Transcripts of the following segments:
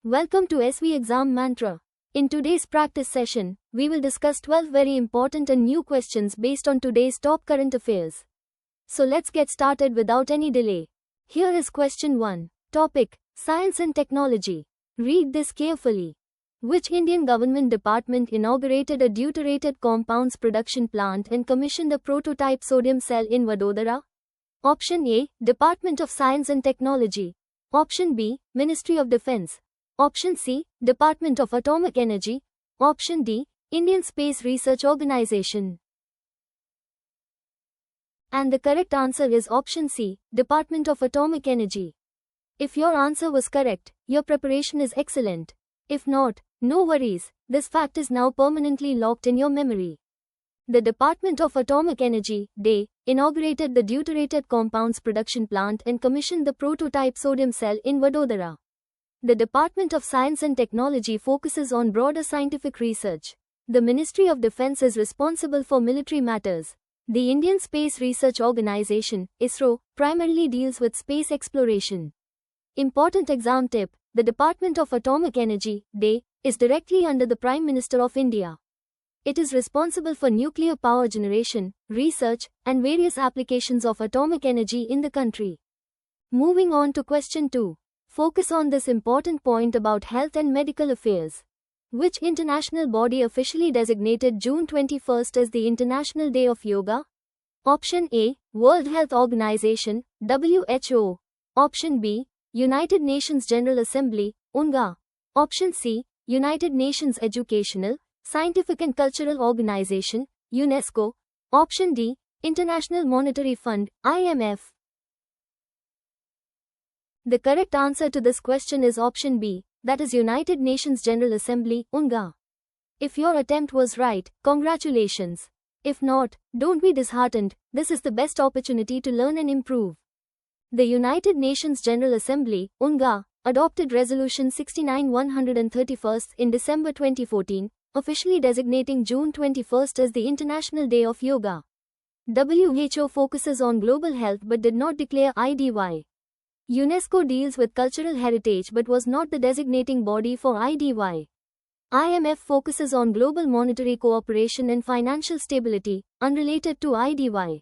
Welcome to SV Exam Mantra. In today's practice session, we will discuss 12 very important and new questions based on today's top current affairs. So let's get started without any delay. Here is question 1. Topic: Science and Technology. Read this carefully. Which Indian government department inaugurated a deuterated compounds production plant and commissioned a prototype sodium cell in Vadodara? Option A, Department of Science and Technology. Option B, Ministry of Defense. Option C, Department of Atomic Energy. Option D, Indian Space Research Organization. And the correct answer is option C, Department of Atomic Energy. If your answer was correct, your preparation is excellent. If not, no worries, this fact is now permanently locked in your memory. The Department of Atomic Energy, DE, inaugurated the deuterated compounds production plant and commissioned the prototype sodium cell in Vadodara. The Department of Science and Technology focuses on broader scientific research. The Ministry of Defense is responsible for military matters. The Indian Space Research Organization, ISRO, primarily deals with space exploration. Important exam tip: the Department of Atomic Energy, DE, is directly under the Prime Minister of India. It is responsible for nuclear power generation, research, and various applications of atomic energy in the country. Moving on to question 2. Focus on this important point about health and medical affairs. Which international body officially designated June 21st as the International Day of Yoga? Option A, World Health Organization, WHO. Option B, United Nations General Assembly, UNGA. Option C, United Nations Educational, Scientific and Cultural Organization, UNESCO. Option D, International Monetary Fund, IMF. The correct answer to this question is option B, that is United Nations General Assembly, UNGA. If your attempt was right, congratulations. If not, don't be disheartened, this is the best opportunity to learn and improve. The United Nations General Assembly, UNGA, adopted Resolution 69-131 in December 2014, officially designating June 21st as the International Day of Yoga. WHO focuses on global health but did not declare IDY. UNESCO deals with cultural heritage but was not the designating body for IDY. IMF focuses on global monetary cooperation and financial stability, unrelated to IDY.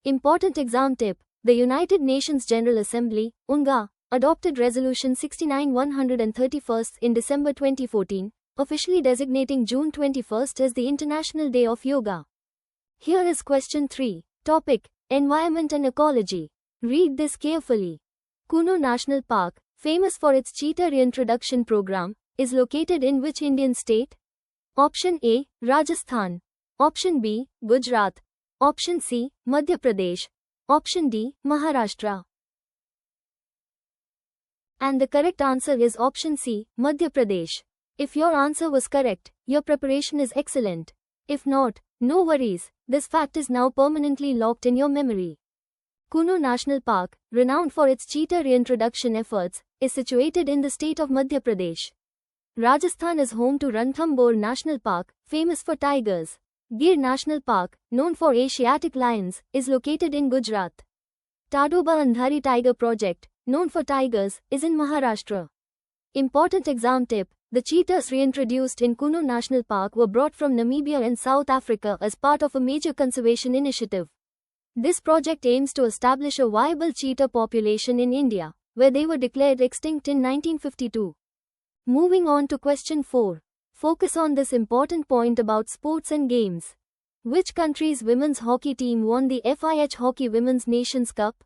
Important exam tip: the United Nations General Assembly, UNGA, adopted Resolution 69-131 in December 2014, officially designating June 21st as the International Day of Yoga. Here is question 3. Topic: Environment and Ecology. Read this carefully. Kuno National Park, famous for its cheetah reintroduction program, is located in which Indian state? Option A, Rajasthan. Option B, Gujarat. Option C, Madhya Pradesh. Option D, Maharashtra. And the correct answer is option C, Madhya Pradesh. If your answer was correct, your preparation is excellent. If not, no worries, this fact is now permanently locked in your memory. Kuno National Park, renowned for its cheetah reintroduction efforts, is situated in the state of Madhya Pradesh. Rajasthan is home to Ranthambore National Park, famous for tigers. Gir National Park, known for Asiatic lions, is located in Gujarat. Tadoba Andhari Tiger Project, known for tigers, is in Maharashtra. Important exam tip: the cheetahs reintroduced in Kuno National Park were brought from Namibia and South Africa as part of a major conservation initiative. This project aims to establish a viable cheetah population in India, where they were declared extinct in 1952. Moving on to question 4. Focus on this important point about sports and games. Which country's women's hockey team won the FIH Hockey Women's Nations Cup?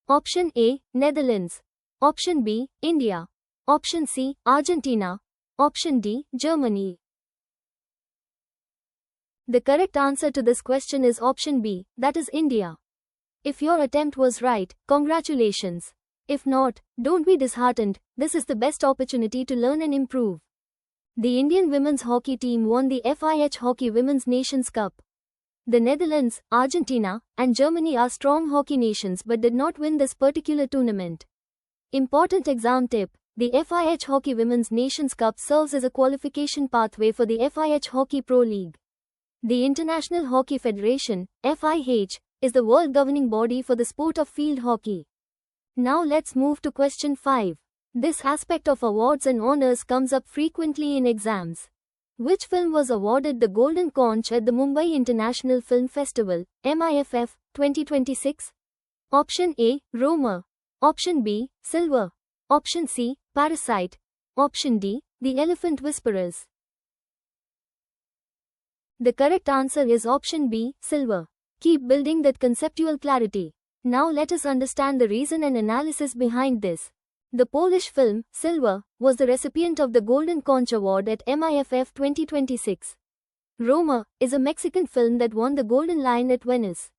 Option A, Netherlands. Option B, India. Option C, Argentina. Option D, Germany. The correct answer to this question is option B, that is India. If your attempt was right, congratulations. If not, don't be disheartened, this is the best opportunity to learn and improve. The Indian women's hockey team won the FIH Hockey Women's Nations Cup. The Netherlands, Argentina, and Germany are strong hockey nations but did not win this particular tournament. Important exam tip: the FIH Hockey Women's Nations Cup serves as a qualification pathway for the FIH Hockey Pro League. The International Hockey Federation, FIH, is the world governing body for the sport of field hockey. Now let's move to question 5. This aspect of awards and honors comes up frequently in exams. Which film was awarded the Golden Conch at the Mumbai International Film Festival, MIFF, 2026? Option A, Roma. Option B, Silver. Option C, Parasite. Option D, The Elephant Whisperers. The correct answer is option B, Silver. Keep building that conceptual clarity. Now let us understand the reason and analysis behind this. The Polish film, Silver, was the recipient of the Golden Conch Award at MIFF 2026. Roma is a Mexican film that won the Golden Lion at Venice.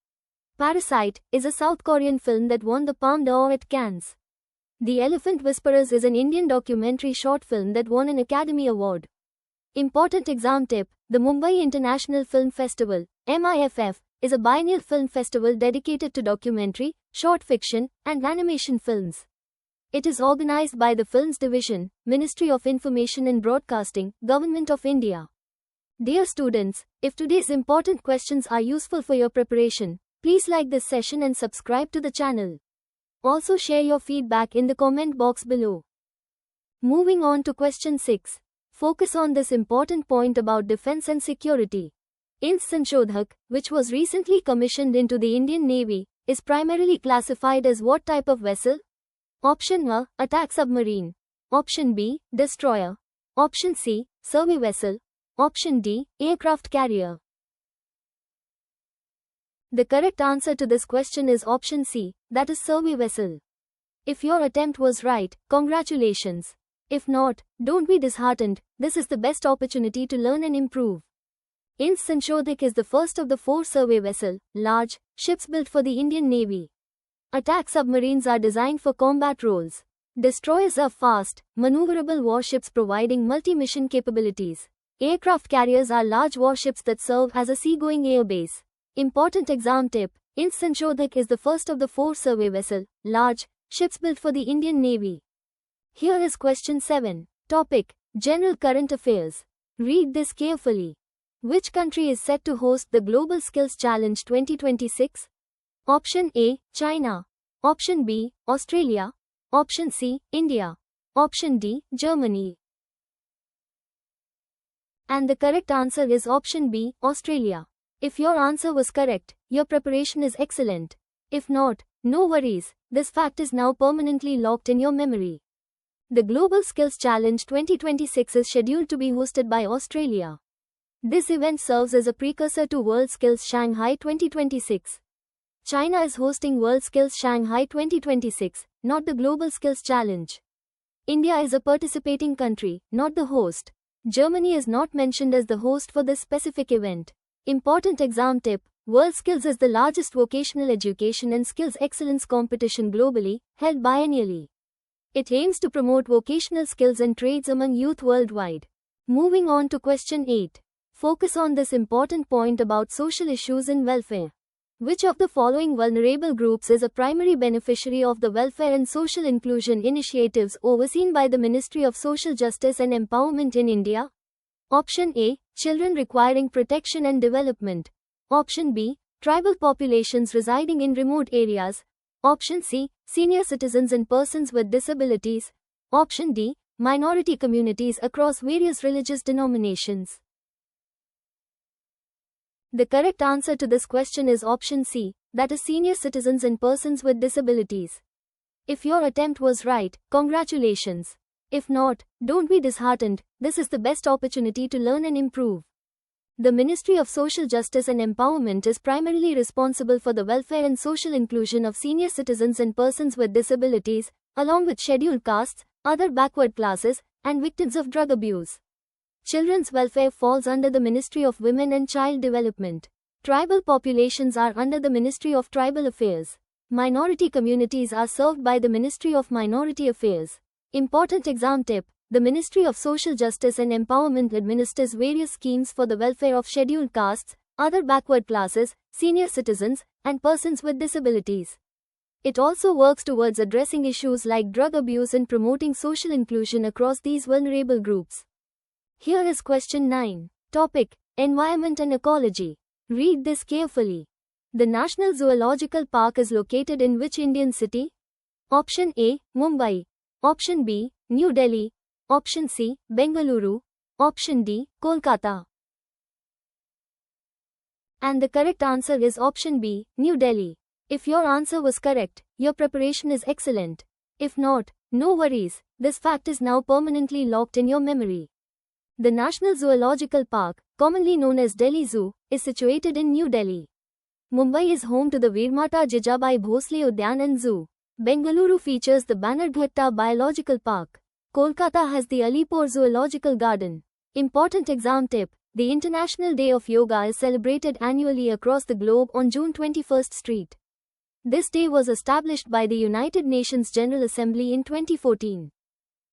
Parasite is a South Korean film that won the Palme d'Or at Cannes. The Elephant Whisperers is an Indian documentary short film that won an Academy Award. Important exam tip: the Mumbai International Film Festival, MIFF, is a biennial film festival dedicated to documentary, short fiction, and animation films. It is organized by the Films Division, Ministry of Information and Broadcasting, Government of India. Dear students, if today's important questions are useful for your preparation, please like this session and subscribe to the channel. Also share your feedback in the comment box below. Moving on to question 6. Focus on this important point about defense and security. INS Sanshodhak, which was recently commissioned into the Indian Navy, is primarily classified as what type of vessel? Option A, attack submarine. Option B, destroyer. Option C, survey vessel. Option D, aircraft carrier. The correct answer to this question is option C, that is survey vessel. If your attempt was right, congratulations. If not, don't be disheartened, this is the best opportunity to learn and improve. INS Sanshodhak is the first of the 4 survey vessel, large, ships built for the Indian Navy. Attack submarines are designed for combat roles. Destroyers are fast, maneuverable warships providing multi-mission capabilities. Aircraft carriers are large warships that serve as a seagoing airbase. Important exam tip: INS Sanshodhak is the first of the 4 survey vessel, large, ships built for the Indian Navy. Here is question 7. Topic: General Current Affairs. Read this carefully. Which country is set to host the Global Skills Challenge 2026? Option A, China. Option B, Australia. Option C, India. Option D, Germany. And the correct answer is option B, Australia. If your answer was correct, your preparation is excellent. If not, no worries, this fact is now permanently locked in your memory. The Global Skills Challenge 2026 is scheduled to be hosted by Australia. This event serves as a precursor to World Skills Shanghai 2026. China is hosting World Skills Shanghai 2026, not the Global Skills Challenge. India is a participating country, not the host. Germany is not mentioned as the host for this specific event. Important exam tip: World Skills is the largest vocational education and skills excellence competition globally, held biennially. It aims to promote vocational skills and trades among youth worldwide. Moving on to question 8. Focus on this important point about social issues and welfare. Which of the following vulnerable groups is a primary beneficiary of the welfare and social inclusion initiatives overseen by the Ministry of Social Justice and Empowerment in India? Option A, children requiring protection and development. Option B, tribal populations residing in remote areas. Option C, senior citizens and persons with disabilities. Option D, minority communities across various religious denominations. The correct answer to this question is option C, that is senior citizens and persons with disabilities. If your attempt was right, congratulations. If not, don't be disheartened, this is the best opportunity to learn and improve. The Ministry of Social Justice and Empowerment is primarily responsible for the welfare and social inclusion of senior citizens and persons with disabilities, along with scheduled castes, other backward classes, and victims of drug abuse. Children's welfare falls under the Ministry of Women and Child Development. Tribal populations are under the Ministry of Tribal Affairs. Minority communities are served by the Ministry of Minority Affairs. Important exam tip: the Ministry of Social Justice and Empowerment administers various schemes for the welfare of scheduled castes, other backward classes, senior citizens, and persons with disabilities. It also works towards addressing issues like drug abuse and promoting social inclusion across these vulnerable groups. Here is question 9. Topic: Environment and Ecology. Read this carefully. The National Zoological Park is located in which Indian city? Option A, Mumbai. Option B, New Delhi. Option C, Bengaluru. Option D, Kolkata. And the correct answer is option B, New Delhi. If your answer was correct, your preparation is excellent. If not, no worries, this fact is now permanently locked in your memory. The National Zoological Park, commonly known as Delhi Zoo, is situated in New Delhi. Mumbai is home to the Veermata Jijabai Bhosle Udyan and Zoo. Bengaluru features the Bannerghatta Biological Park. Kolkata has the Alipore Zoological Garden. Important exam tip: the International Day of Yoga is celebrated annually across the globe on June 21st Street. This day was established by the United Nations General Assembly in 2014.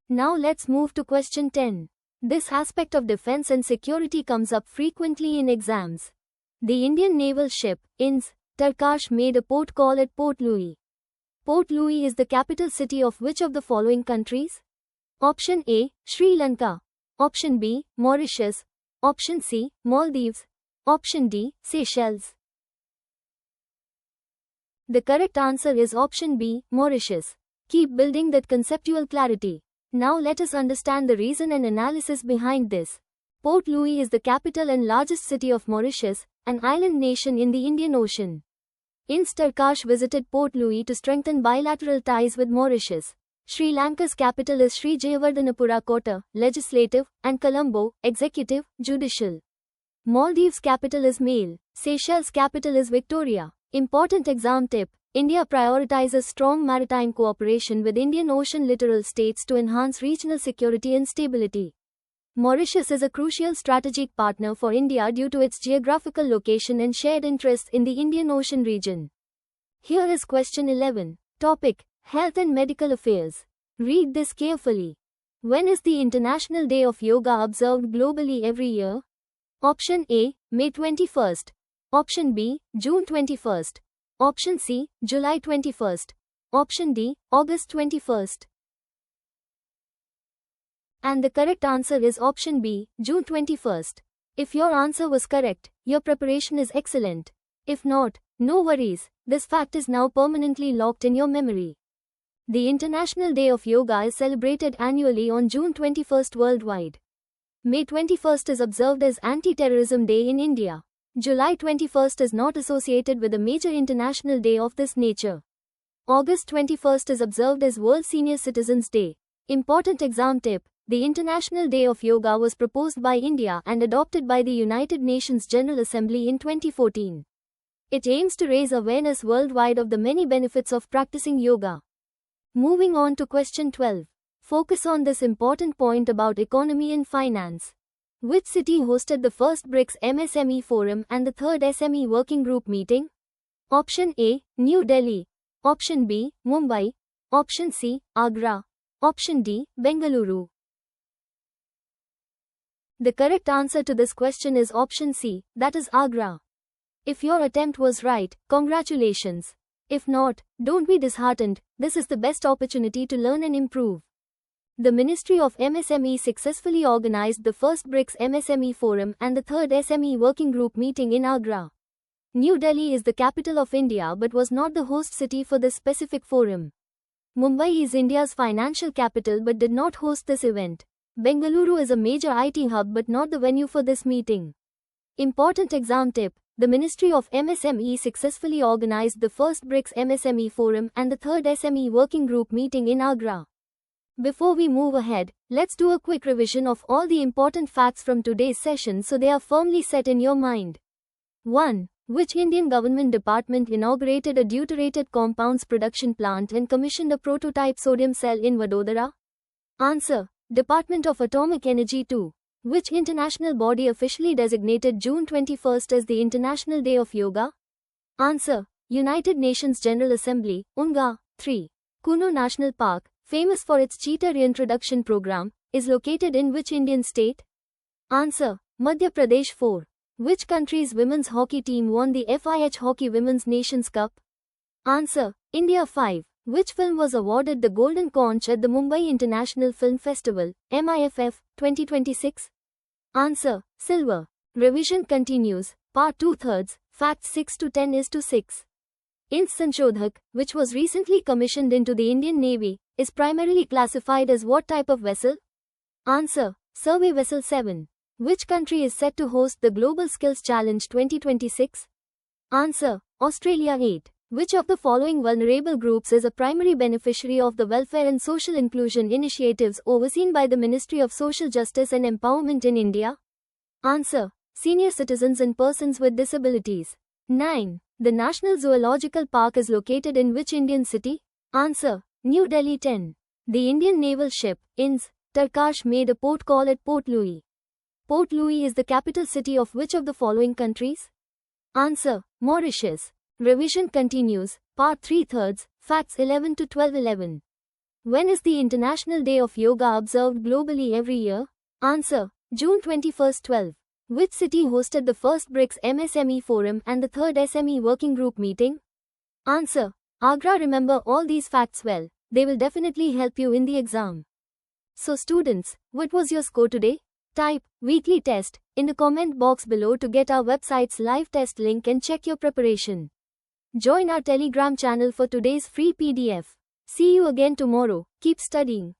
Now let's move to question 10. This aspect of defense and security comes up frequently in exams. The Indian naval ship, INS Tarkash, made a port call at Port Louis. Port Louis is the capital city of which of the following countries? Option A, Sri Lanka. Option B, Mauritius. Option C, Maldives. Option D, Seychelles. The correct answer is option B, Mauritius. Keep building that conceptual clarity. Now let us understand the reason and analysis behind this. Port Louis is the capital and largest city of Mauritius, an island nation in the Indian Ocean. INS Tarkash visited Port Louis to strengthen bilateral ties with Mauritius. Sri Lanka's capital is Sri Jayawardenepura Kota, legislative, and Colombo, executive, judicial. Maldives' capital is Male. Seychelles' capital is Victoria. Important exam tip: India prioritizes strong maritime cooperation with Indian Ocean littoral states to enhance regional security and stability. Mauritius is a crucial strategic partner for India due to its geographical location and shared interests in the Indian Ocean region. Here is question 11. Topic: Health and Medical Affairs. Read this carefully. When is the International Day of Yoga observed globally every year? Option A, May 21st. Option B, June 21st. Option C, July 21st. Option D, August 21st. And the correct answer is option B, June 21st. If your answer was correct, your preparation is excellent. If not, no worries, this fact is now permanently locked in your memory. The International Day of Yoga is celebrated annually on June 21st worldwide. May 21st is observed as Anti-Terrorism Day in India. July 21st is not associated with a major international day of this nature. August 21st is observed as World Senior Citizens Day. Important exam tip: the International Day of Yoga was proposed by India and adopted by the United Nations General Assembly in 2014. It aims to raise awareness worldwide of the many benefits of practicing yoga. Moving on to question 12. Focus on this important point about economy and finance. Which city hosted the first BRICS MSME Forum and the third SME Working Group meeting? Option A, New Delhi. Option B, Mumbai. Option C, Agra. Option D, Bengaluru. The correct answer to this question is option C, that is Agra. If your attempt was right, congratulations. If not, don't be disheartened, this is the best opportunity to learn and improve. The Ministry of MSME successfully organized the first BRICS MSME Forum and the third SME Working Group meeting in Agra. New Delhi is the capital of India but was not the host city for this specific forum. Mumbai is India's financial capital but did not host this event. Bengaluru is a major IT hub but not the venue for this meeting. Important exam tip: the Ministry of MSME successfully organized the first BRICS MSME Forum and the third SME Working Group meeting in Agra. Before we move ahead, let's do a quick revision of all the important facts from today's session so they are firmly set in your mind. 1. Which Indian government department inaugurated a deuterated compounds production plant and commissioned a prototype sodium cell in Vadodara? Answer: Department of Atomic Energy. 2. Which international body officially designated June 21st as the International Day of Yoga? Answer: United Nations General Assembly, UNGA. 3. Kuno National Park, famous for its cheetah reintroduction program, is located in which Indian state? Answer: Madhya Pradesh. 4. Which country's women's hockey team won the FIH Hockey Women's Nations Cup? Answer: India. 5. Which film was awarded the Golden Conch at the Mumbai International Film Festival, MIFF, 2026? Answer: Silver. Revision continues. Part 2/3, Facts 6 to 10 is to 6. INS Sanchodhak, which was recently commissioned into the Indian Navy, is primarily classified as what type of vessel? Answer: Survey Vessel 7. Which country is set to host the Global Skills Challenge 2026? Answer: Australia 8. Which of the following vulnerable groups is a primary beneficiary of the welfare and social inclusion initiatives overseen by the Ministry of Social Justice and Empowerment in India? Answer: Senior citizens and persons with disabilities. 9. The National Zoological Park is located in which Indian city? Answer: New Delhi. 10. The Indian naval ship, INS Tarkash, made a port call at Port Louis. Port Louis is the capital city of which of the following countries? Answer: Mauritius. Revision continues, Part 3/3, Facts 11 to 12:11. When is the International Day of Yoga observed globally every year? Answer: June 21, 12. Which city hosted the first BRICS MSME Forum and the third SME Working Group meeting? Answer: Agra. Remember all these facts well, they will definitely help you in the exam. So students, what was your score today? Type weekly test in the comment box below to get our website's live test link and check your preparation. Join our Telegram channel for today's free PDF. See you again tomorrow. Keep studying.